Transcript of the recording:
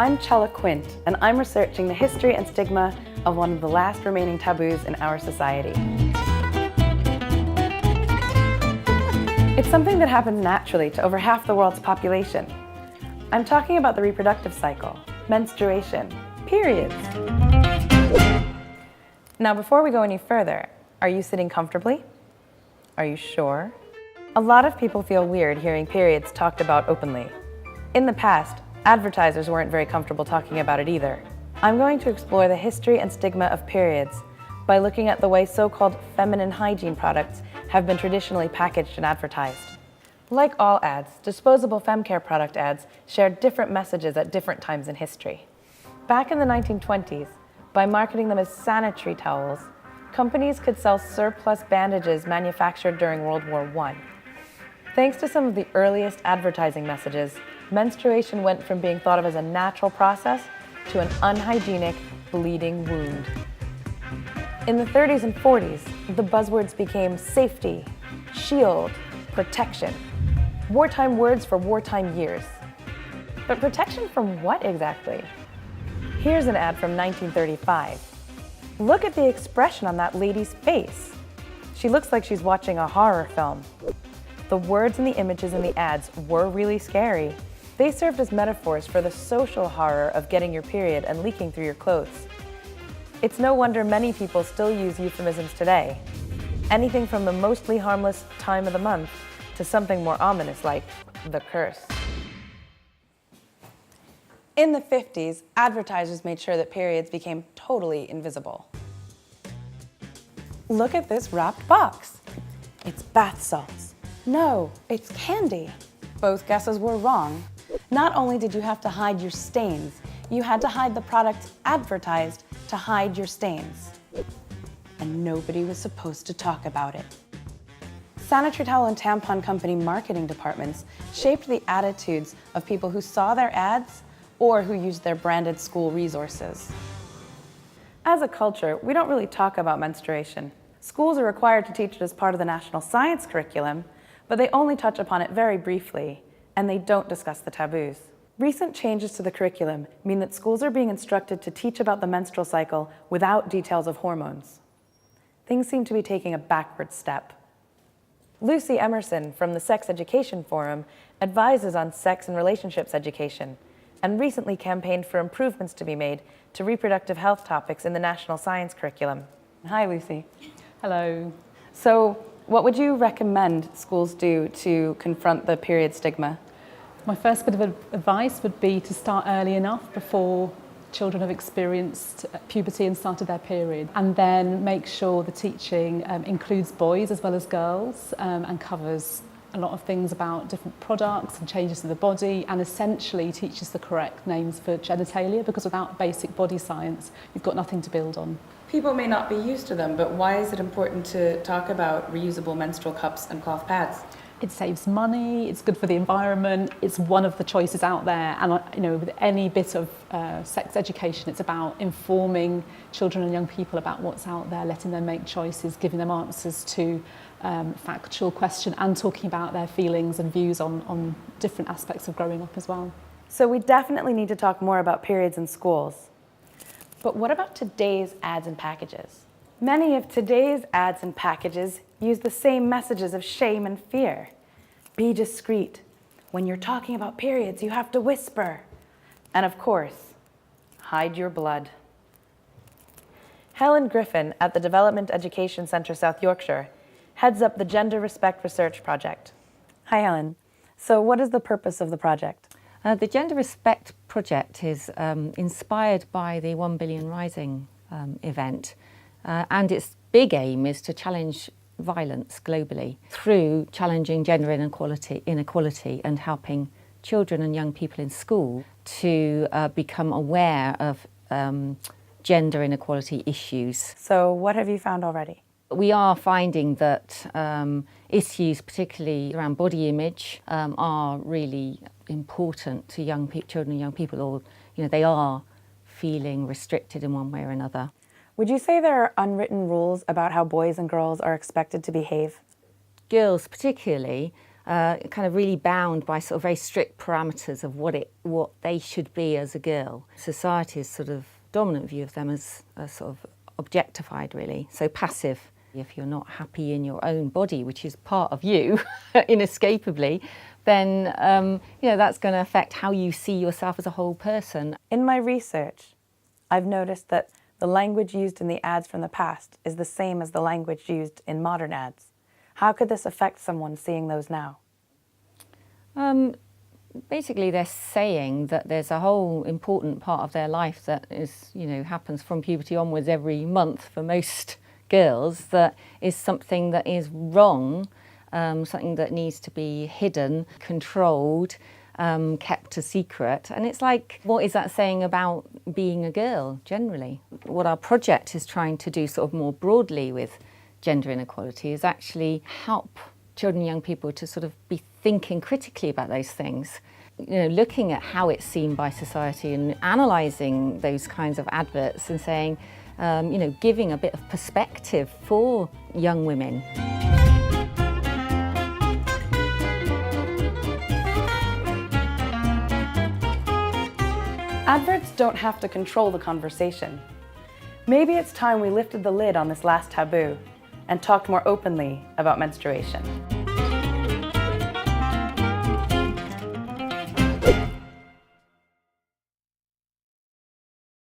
I'm Chella Quint, and I'm researching the history and stigma of one of the last remaining taboos in our society. It's something that happens naturally to over half the world's population. I'm talking about the reproductive cycle, menstruation, periods. Now, before we go any further, are you sitting comfortably? Are you sure? A lot of people feel weird hearing periods talked about openly. In the past, advertisers weren't very comfortable talking about it either. I'm going to explore the history and stigma of periods by looking at the way so-called feminine hygiene products have been traditionally packaged and advertised. Like all ads, disposable femcare product ads shared different messages at different times in history. Back in the 1920s, by marketing them as sanitary towels, companies could sell surplus bandages manufactured during World War I. Thanks to some of the earliest advertising messages, menstruation went from being thought of as a natural process to an unhygienic, bleeding wound. In the 30s and 40s, the buzzwords became safety, shield, protection. Wartime words for wartime years. But protection from what exactly? Here's an ad from 1935. Look at the expression on that lady's face. She looks like she's watching a horror film. The words and the images in the ads were really scary. They served as metaphors for the social horror of getting your period and leaking through your clothes. It's no wonder many people still use euphemisms today. Anything from the mostly harmless time of the month to something more ominous like the curse. In the 50s, advertisers made sure that periods became totally invisible. Look at this wrapped box. It's bath salts. No, it's candy. Both guesses were wrong. Not only did you have to hide your stains, you had to hide the products advertised to hide your stains. And nobody was supposed to talk about it. Sanitary towel and tampon company marketing departments shaped the attitudes of people who saw their ads or who used their branded school resources. As a culture, we don't really talk about menstruation. Schools are required to teach it as part of the national science curriculum, but they only touch upon it very briefly, and they don't discuss the taboos. Recent changes to the curriculum mean that schools are being instructed to teach about the menstrual cycle without details of hormones. Things seem to be taking a backward step. Lucy Emerson from the Sex Education Forum advises on sex and relationships education, and recently campaigned for improvements to be made to reproductive health topics in the national science curriculum. Hi, Lucy. Hello. So, what would you recommend schools do to confront the period stigma? My first bit of advice would be to start early enough before children have experienced puberty and started their period, and then make sure the teaching includes boys as well as girls and covers a lot of things about different products and changes to the body, and essentially teaches the correct names for genitalia, because without basic body science, you've got nothing to build on. People may not be used to them, but why is it important to talk about reusable menstrual cups and cloth pads? It saves money, it's good for the environment, it's one of the choices out there, and with any bit of sex education, it's about informing children and young people about what's out there, letting them make choices, giving them answers to factual question, and talking about their feelings and views on different aspects of growing up as well. So we definitely need to talk more about periods in schools. But what about today's ads and packages? Many of today's ads and packages use the same messages of shame and fear. Be discreet. When you're talking about periods, you have to whisper. And of course, hide your blood. Helen Griffin at the Development Education Centre, South Yorkshire, heads up the Gender Respect Research Project. Hi, Helen. So what is the purpose of the project? The Gender Respect Project is inspired by the 1 Billion Rising event, and its big aim is to challenge violence globally through challenging gender inequality and helping children and young people in school to become aware of gender inequality issues. So what have you found already? We are finding that issues, particularly around body image, are really important to children and young people, or they are feeling restricted in one way or another. Would you say there are unwritten rules about how boys and girls are expected to behave? Girls particularly kind of really bound by sort of very strict parameters of what they should be as a girl. Society's sort of dominant view of them as sort of objectified, really, so passive. If you're not happy in your own body, which is part of you, inescapably, then that's going to affect how you see yourself as a whole person. In my research, I've noticed that the language used in the ads from the past is the same as the language used in modern ads. How could this affect someone seeing those now? Basically, they're saying that there's a whole important part of their life that is, happens from puberty onwards every month for most girls, that is something that is wrong, something that needs to be hidden, controlled, kept a secret. And it's like, what is that saying about being a girl generally? What our project is trying to do sort of more broadly with gender inequality is actually help children and young people to sort of be thinking critically about those things. Looking at how it's seen by society and analysing those kinds of adverts and saying, giving a bit of perspective for young women. Adverts don't have to control the conversation. Maybe it's time we lifted the lid on this last taboo and talked more openly about menstruation.